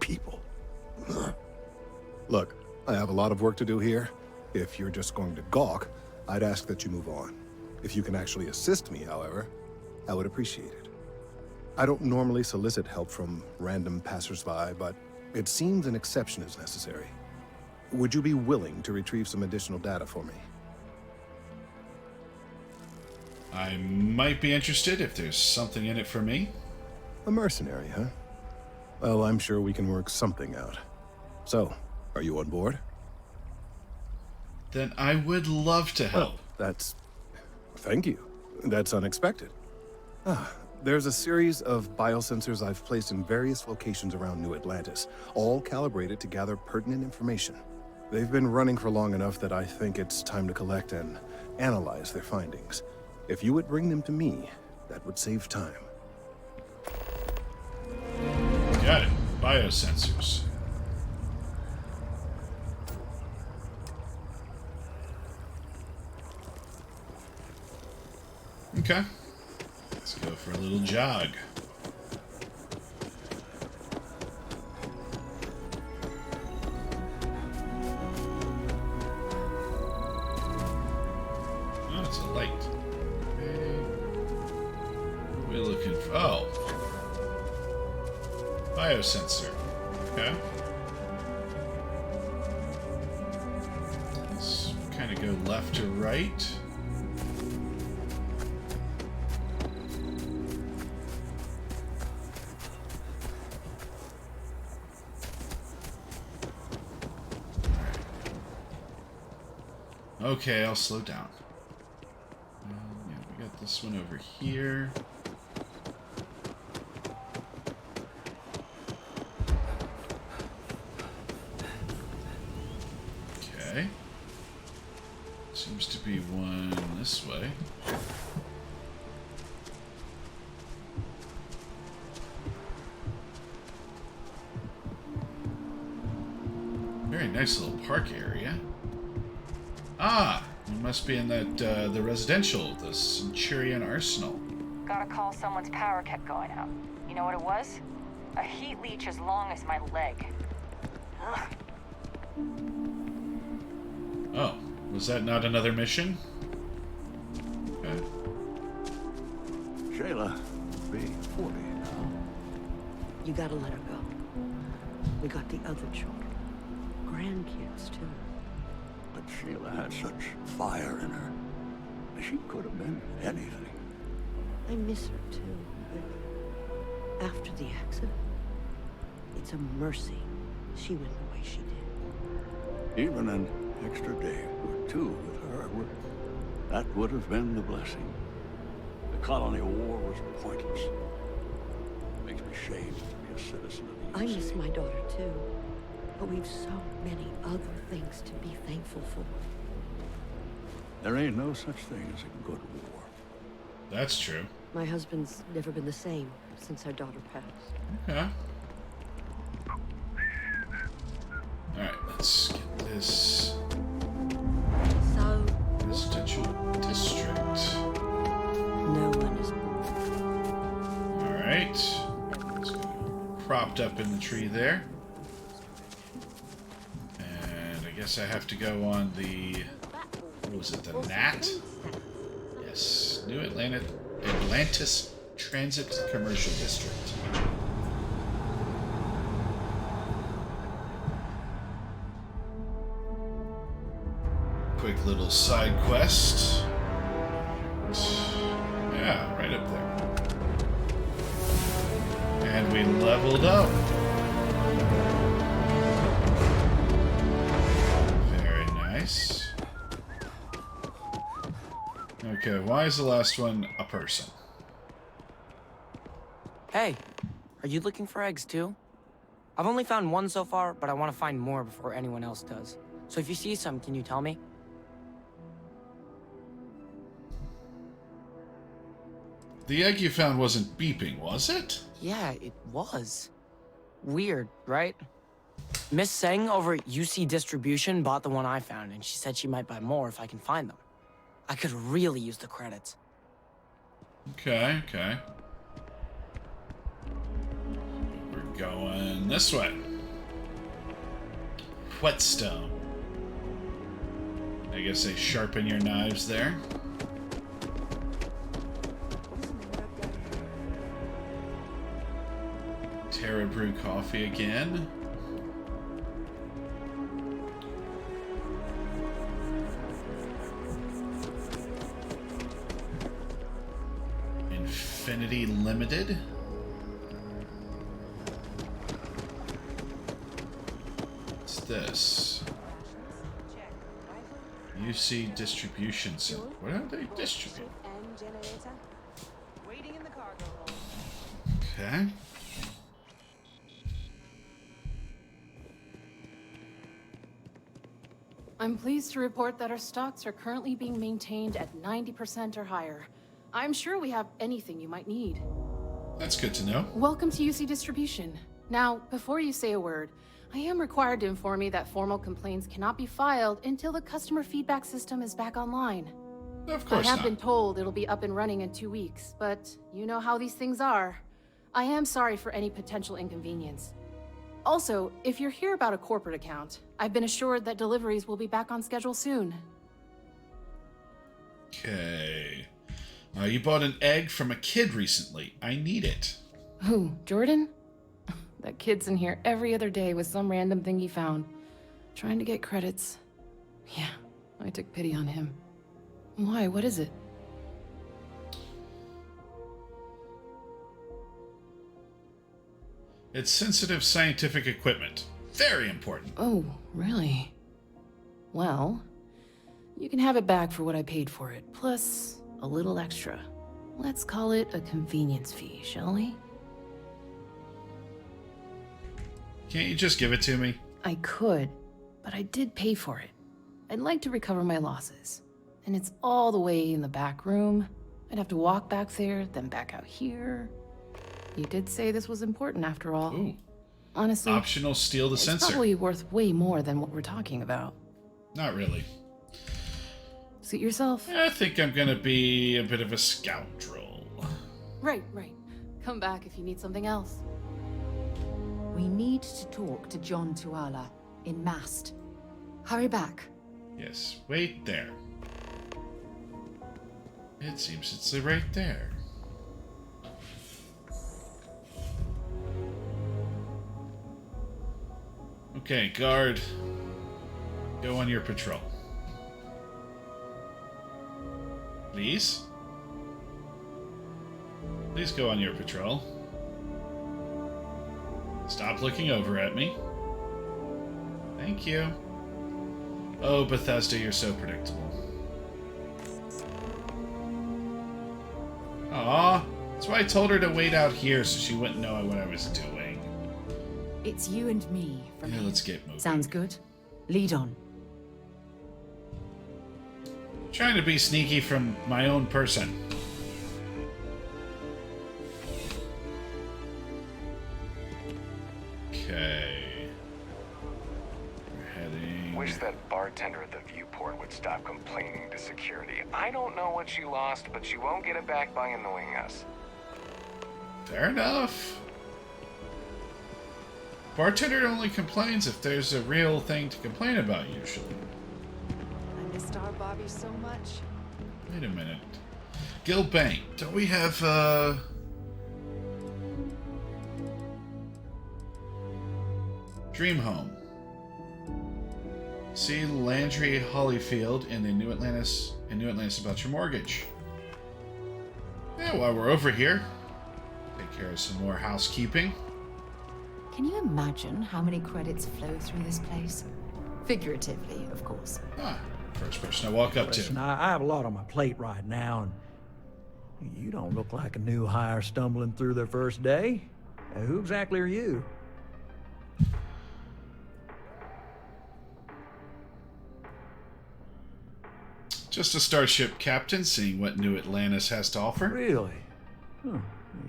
People. Look, I have a lot of work to do here. If you're just going to gawk, I'd ask that you move on. If you can actually assist me, however, I would appreciate it. I don't normally solicit help from random passersby, but it seems an exception is necessary. Would you be willing to retrieve some additional data for me? I might be interested if there's something in it for me. A mercenary, huh? Well, I'm sure we can work something out. So, are you on board? Then I would love to help. Well, that's... Thank you. That's unexpected. There's a series of biosensors I've placed in various locations around New Atlantis, all calibrated to gather pertinent information. They've been running for long enough that I think it's time to collect and analyze their findings. If you would bring them to me, that would save time. Got it. Biosensors. Okay. Let's go for a little jog. Oh, it's a light. Okay. What are we looking for? Oh. Biosensor. Okay. Let's kind of go left to right. Okay, I'll slow down. Yeah, we got this one over here. Okay. Seems to be one this way. Very nice little park area. Ah, it must be in that, the residential, the Centurion Arsenal. Got a call someone's power kept going out. You know what it was? A heat leech as long as my leg. Ugh. Oh, was that not another mission? Okay. Shayla, be 40 now. You gotta let her go. We got the other children. Grandkids, too. But Sheila had such fire in her. She could have been anything. I miss her, too. But after the accident, it's a mercy she went the way she did. Even an extra day or two with her, that would have been the blessing. The colony war was pointless. Makes me ashamed to be a citizen of the UC. I miss my daughter, too. But we've so many other things to be thankful for. There ain't no such thing as a good war. That's true. My husband's never been the same since our daughter passed. Okay. Alright, let's get this. So... residential district. No one is... Alright. Let's go. Propped up in the tree there. And I guess I have to go on the... what was it, the NAT? Yes. New Atlantis Transit Commercial District. Quick little side quest. Yeah, right up there. And we leveled up. Very nice. Okay, why is the last one a person? Hey, are you looking for eggs too? I've only found one so far, but I want to find more before anyone else does. So if you see some, can you tell me? The egg you found wasn't beeping, was it? Yeah, it was. Weird, right? Miss Seng over at UC Distribution bought the one I found, and she said she might buy more if I can find them. I could really use the credits. Okay, okay. We're going this way. Whetstone. I guess they sharpen your knives there. Terra Brew coffee again. Infinity Limited. What's this? UC Distribution Center. What are they distributing? Okay. I'm pleased to report that our stocks are currently being maintained at 90% or higher. I'm sure we have anything you might need. That's good to know. Welcome to UC Distribution. Now, before you say a word, I am required to inform you that formal complaints cannot be filed until the customer feedback system is back online. Of course I have not. been told it'll be up and running in 2 weeks, but you know how these things are. I am sorry for any potential inconvenience. Also, if you're here about a corporate account, I've been assured that deliveries will be back on schedule soon. Okay. You bought an egg from a kid recently. I need it. Who, Jordan? That kid's in here every other day with some random thing he found. Trying to get credits. Yeah, I took pity on him. Why, what is it? It's sensitive scientific equipment. Very important. Oh, really? Well, you can have it back for what I paid for it, plus a little extra. Let's call it a convenience fee, shall we? Can't you just give it to me? I could, but I did pay for it. I'd like to recover my losses. And it's all the way in the back room. I'd have to walk back there, then back out here. You did say this was important after all. Ooh. Honestly, Optional steal the it's sensor. probably worth way more than what we're talking about. Not really. Suit yourself. I think I'm gonna be a bit of a scoundrel. Right. Come back if you need something else. We need to talk to John Tuala in Mast. Hurry back. Yes, wait there. It seems it's right there. Okay, guard. Go on your patrol. Please? Please go on your patrol. Stop looking over at me. Thank you. Oh, Bethesda, you're so predictable. Aw, that's why I told her to wait out here so she wouldn't know what I was doing. It's you and me from Yeah, here. let's get moving. Sounds good. Lead on. Trying to be sneaky from my own person. Okay. We're heading... Wish that bartender at the viewport would stop complaining to security. I don't know what she lost, but she won't get it back by annoying us. Fair enough. Bartender only complains if there's a real thing to complain about, usually. I missed our Bobby so much. Wait a minute. Gil Bank. Don't we have, Dream Home. See Landry Hollyfield in the New Atlantis about your mortgage. Yeah, while we're over here, take care of some more housekeeping. Can you imagine how many credits flow through this place? Figuratively, of course. Ah, first person I walk up Listen, to. I have a lot on my plate right now, and you don't look like a new hire stumbling through their first day. Who exactly are you? Just a starship captain, seeing what New Atlantis has to offer. Really? Huh.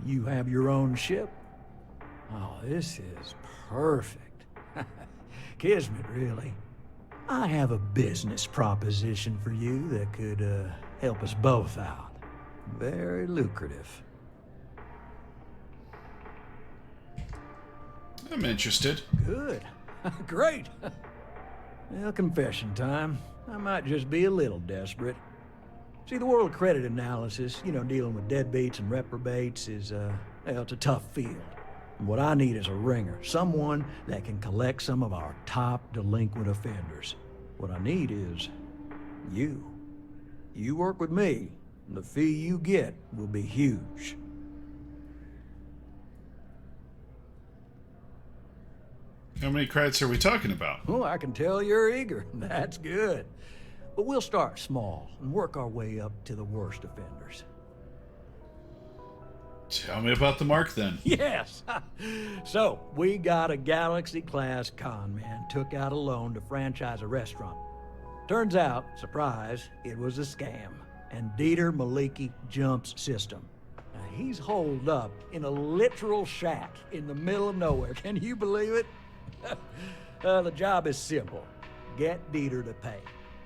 You have your own ship? Oh, this is perfect. Kismet, really. I have a business proposition for you that could help us both out. Very lucrative. I'm interested. Good. Great. Well, confession time. I might just be a little desperate. See, the world of credit analysis, dealing with deadbeats and reprobates is, well, it's a tough field. What I need is a ringer, someone that can collect some of our top delinquent offenders. What I need is you. You work with me, and the fee you get will be huge. How many credits are we talking about? Oh, I can tell you're eager. That's good. But we'll start small and work our way up to the worst offenders. Tell me about the mark then. Yes! So, we got a Galaxy-class con man took out a loan to franchise a restaurant. Turns out, surprise, it was a scam. And Dieter Maliki Jump's system. Now, he's holed up in a literal shack in the middle of nowhere. Can you believe it? The job is simple. Get Dieter to pay.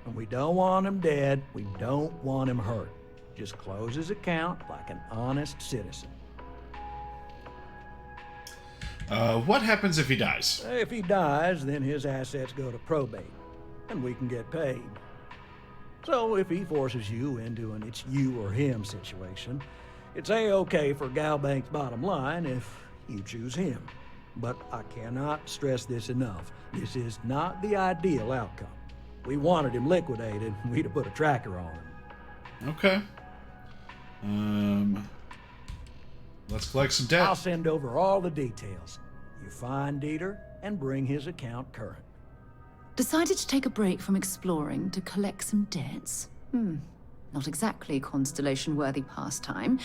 And we don't want him dead, we don't want him hurt. Just close his account like an honest citizen. What happens if he dies? If he dies, then his assets go to probate, and we can get paid. So if he forces you into an it's you or him situation, it's A-okay for Galbank's bottom line if you choose him. But I cannot stress this enough. This is not the ideal outcome. We wanted him liquidated, we'd have put a tracker on him. Okay. Let's collect some debt. I'll send over all the details. You find Dieter and bring his account current. Decided to take a break from exploring to collect some debts? Not exactly Constellation-worthy pastime,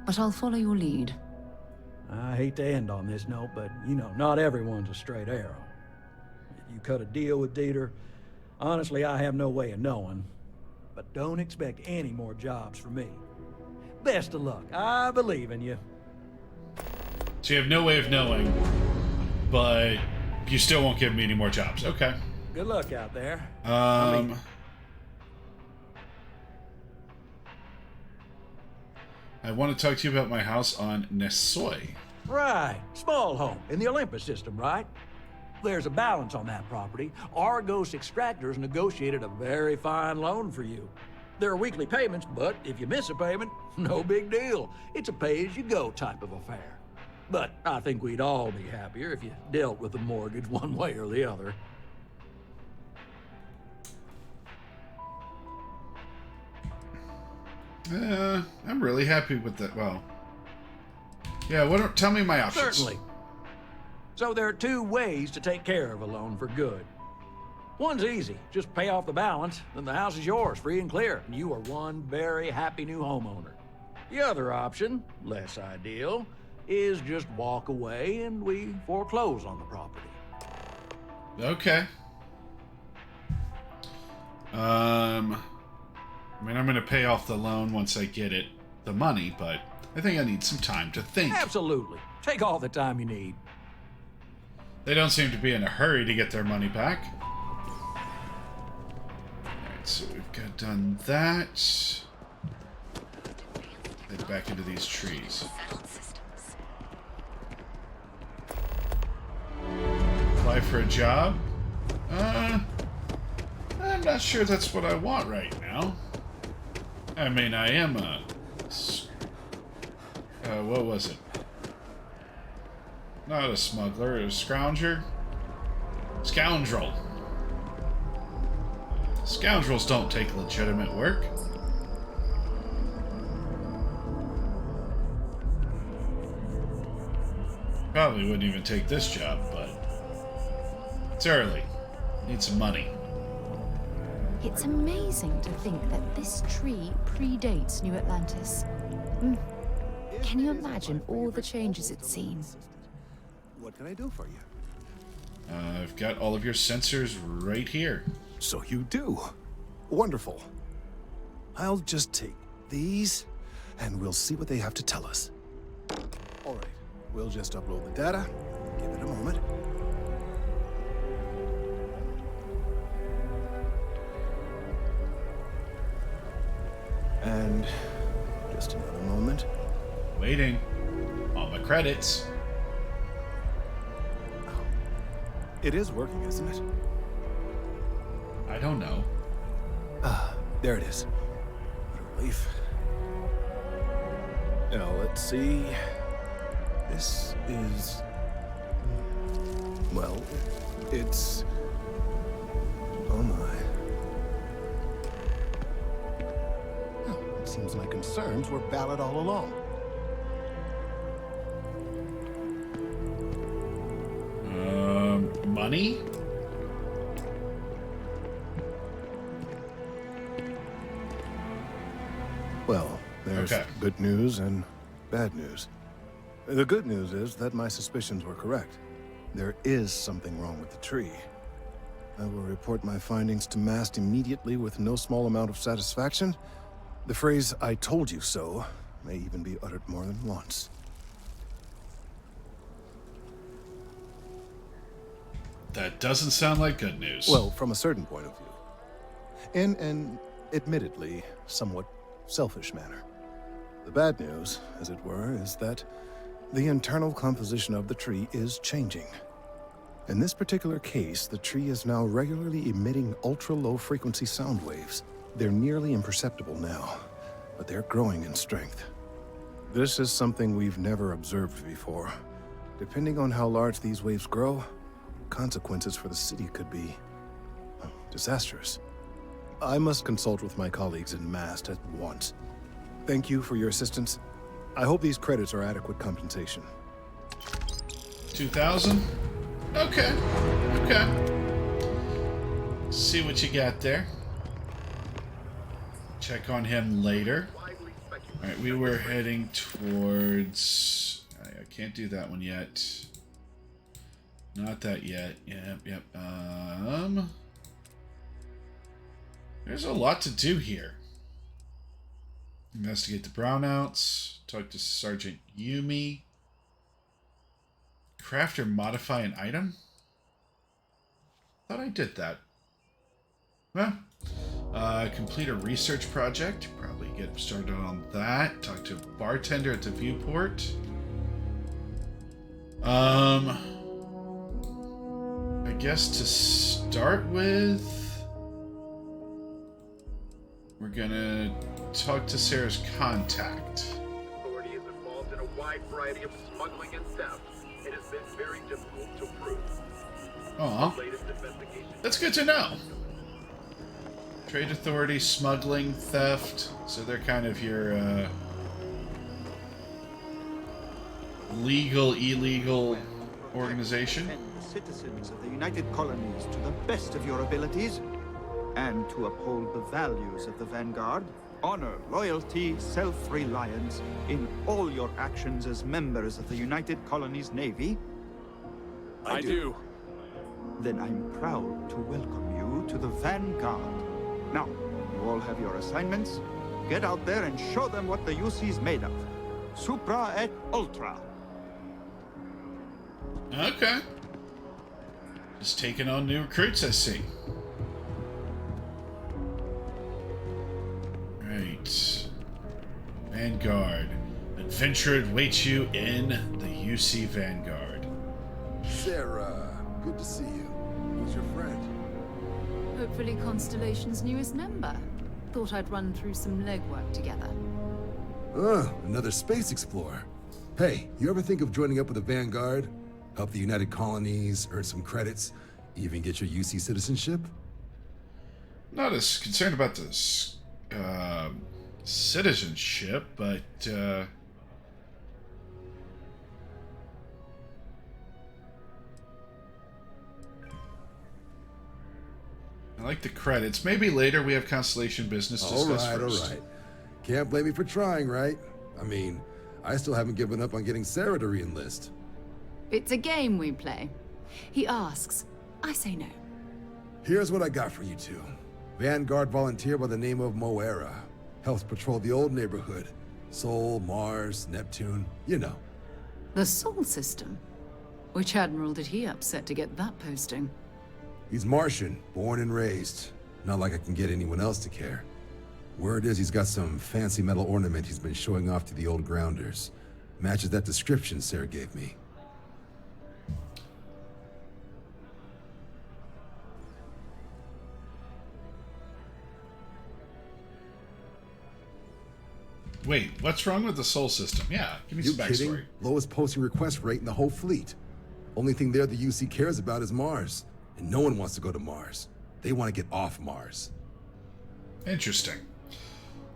but I'll follow your lead. I hate to end on this note, but you know, not everyone's a straight arrow. You cut a deal with Dieter, honestly, I have no way of knowing. But don't expect any more jobs from me. Best of luck. I believe in you. So you have no way of knowing, but you still won't give me any more jobs. Okay. Good luck out there. I want to talk to you about my house on Nesoi. Right. Small home in the Olympus system, right? There's a balance on that property. Argos Extractors negotiated a very fine loan for you. There are weekly payments, but if you miss a payment, no big deal. It's a pay-as-you-go type of affair. But I think we'd all be happier if you dealt with the mortgage one way or the other. I'm really happy with that. Well, yeah, tell me my options. Certainly. So there are two ways to take care of a loan for good. One's easy. Just pay off the balance, then the house is yours, free and clear, and you are one very happy new homeowner. The other option, less ideal, is just walk away and we foreclose on the property. Okay. I mean, I'm going to pay off the loan once I get the money, but I think I need some time to think. Absolutely. Take all the time you need. They don't seem to be in a hurry to get their money back. Alright, so we've got done that. Head back into these trees. Apply for a job? I'm not sure that's what I want right now. I mean, I am a... what was it? Not a smuggler, a scrounger? Scoundrel. Scoundrels don't take legitimate work. Probably wouldn't even take this job, but... It's early. Need some money. It's amazing to think that this tree predates New Atlantis. Can you imagine all the changes it's seen? What can I do for you? I've got all of your sensors right here. So you do. Wonderful. I'll just take these, and we'll see what they have to tell us. All right, we'll just upload the data. Give it a moment. And just another moment. Waiting. All my credits. It is working, isn't it? I don't know. There it is. What a relief. Now, let's see. This is... well, it's... oh my. Well, it seems my concerns were valid all along. Money? Well, there's good news and bad news. The good news is that my suspicions were correct. There is something wrong with the tree. I will report my findings to Mast immediately with no small amount of satisfaction. The phrase, "I told you so," may even be uttered more than once. That doesn't sound like good news. Well, from a certain point of view. In an admittedly somewhat selfish manner. The bad news, as it were, is that the internal composition of the tree is changing. In this particular case, the tree is now regularly emitting ultra-low frequency sound waves. They're nearly imperceptible now, but they're growing in strength. This is something we've never observed before. Depending on how large these waves grow, consequences for the city could be disastrous. I must consult with my colleagues in Mast at once. Thank you for your assistance. I hope these credits are adequate compensation. 2,000? Okay. See what you got there. Check on him later. Alright, we were heading towards... I can't do that one yet. Not that yet. Yep. There's a lot to do here. Investigate the brownouts. Talk to Sergeant Yumi. Craft or modify an item? Thought I did that. Well, complete a research project. Probably get started on that. Talk to a bartender at the viewport. I guess to start with, we're gonna talk to Sarah's contact. Authority is involved in a wide variety of smuggling and theft. It has been very difficult to prove. Aw. The latest investigation... That's good to know. Trade authority, smuggling, theft. So they're kind of your legal, illegal organization. Defend the citizens of the United Colonies to the best of your abilities, and to uphold the values of the Vanguard, honor, loyalty, self-reliance in all your actions as members of the United Colonies Navy? I do. Then I'm proud to welcome you to the Vanguard. Now, you all have your assignments. Get out there and show them what the UC's made of. Supra et Ultra. Okay. Just taking on new recruits, I see. Right. Vanguard. Adventure awaits you in the UC Vanguard. Sarah, good to see you. Who's your friend? Hopefully Constellation's newest member. Thought I'd run through some legwork together. Oh, another space explorer. Hey, you ever think of joining up with the Vanguard? Help the United Colonies, earn some credits, even get your UC citizenship? Not as concerned about the citizenship, but I like the credits. Maybe later we have Constellation business to discuss first. All right. Can't blame me for trying, right? I mean, I still haven't given up on getting Sarah to re-enlist. It's a game we play. He asks, I say no. Here's what I got for you two. Vanguard volunteer by the name of Moera. Helps patrol the old neighborhood. Sol, Mars, Neptune, you know. The Sol system? Which admiral did he upset to get that posting? He's Martian, born and raised. Not like I can get anyone else to care. Word is he's got some fancy metal ornament he's been showing off to the old grounders. Matches that description Sarah gave me. Wait, what's wrong with the Sol system? Yeah, give me some backstory. Kidding? Lowest posting request rate in the whole fleet. Only thing there the UC cares about is Mars. And no one wants to go to Mars. They want to get off Mars. Interesting.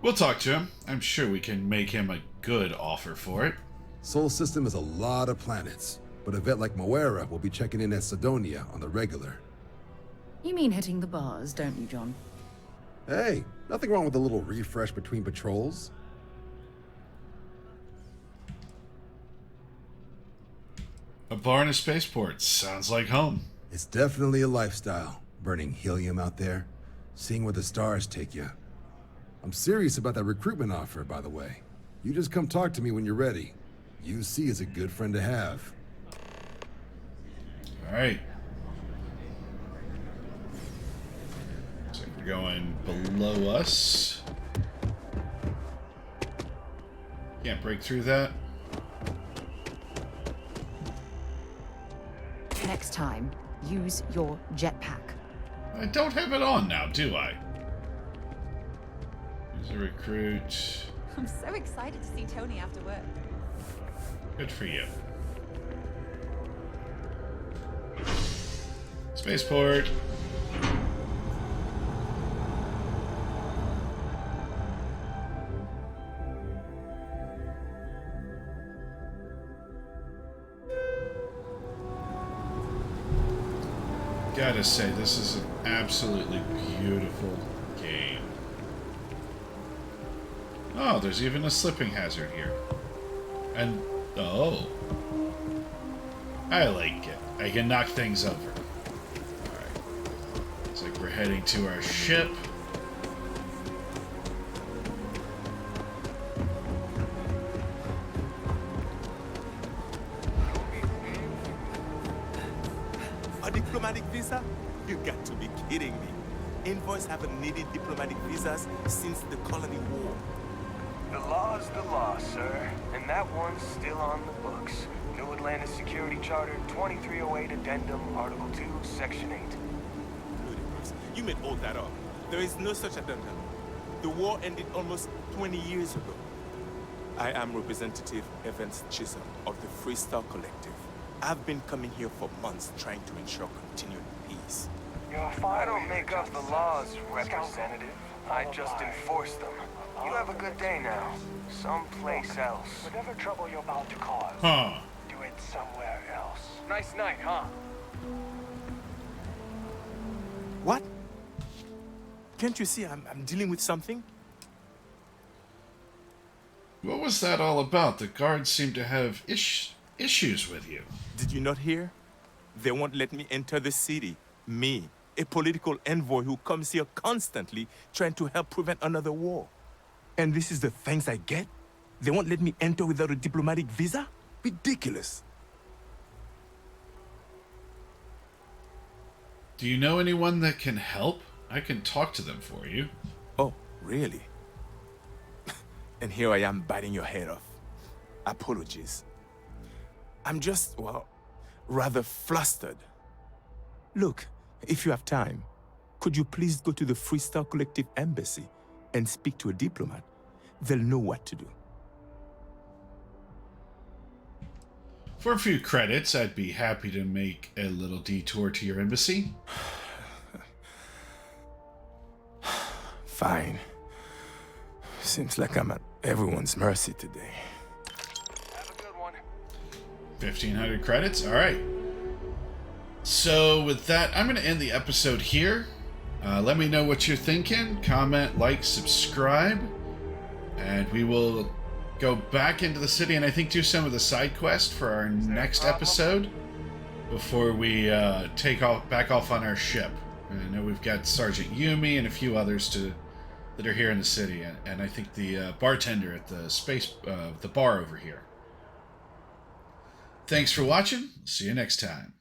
We'll talk to him. I'm sure we can make him a good offer for it. Sol system is a lot of planets, but a vet like Moera will be checking in at Sidonia on the regular. You mean hitting the bars, don't you, John? Hey, nothing wrong with a little refresh between patrols. A bar in a spaceport. Sounds like home. It's definitely a lifestyle, burning helium out there, seeing where the stars take you. I'm serious about that recruitment offer, by the way. You just come talk to me when you're ready. UC is a good friend to have. All right. So we're going below us. Can't break through that. Next time, use your jetpack. I don't have it on now, do I? Use a recruit. I'm so excited to see Tony after work. Good for you. Spaceport. Gotta say, this is an absolutely beautiful game. Oh, there's even a slipping hazard here. And, oh. I like it. I can knock things over. Alright. Looks like we're heading to our ship. A diplomatic visa? You got to be kidding me. Envoys haven't needed diplomatic visas since the Colony War. The law's the law, sir. And that one's still on the books. New Atlantis Security Charter 2308 Addendum, Article 2, Section 8. Ludicrous. You made all that up. There is no such addendum. The war ended almost 20 years ago. I am Representative Evans Chisholm of the Freestar Collective. I've been coming here for months trying to ensure continued peace. I don't make up the laws, Representative. I just enforce them. You have a good day now. Someplace else. Whatever trouble you're about to cause, do it somewhere else. Nice night, huh? What? Can't you see I'm dealing with something? What was that all about? The guards seem to have issues with you. Did you not hear? They won't let me enter the city. Me, a political envoy who comes here constantly trying to help prevent another war. And this is the thanks I get? They won't let me enter without a diplomatic visa? Ridiculous. Do you know anyone that can help? I can talk to them for you. Oh, really? And here I am biting your head off. Apologies. I'm just, well, rather flustered. Look, if you have time, could you please go to the Freestar Collective Embassy and speak to a diplomat? They'll know what to do. For a few credits, I'd be happy to make a little detour to your embassy. Fine. Seems like I'm at everyone's mercy today. Have a good one. 1,500 credits? Alright. So with that, I'm going to end the episode here. Let me know what you're thinking. Comment, like, subscribe. And we will go back into the city and I think do some of the side quests for our next episode before we back off on our ship. And I know we've got Sergeant Yumi and a few others that are here in the city, and I think the bartender at the bar over here. Thanks for watching. See you next time.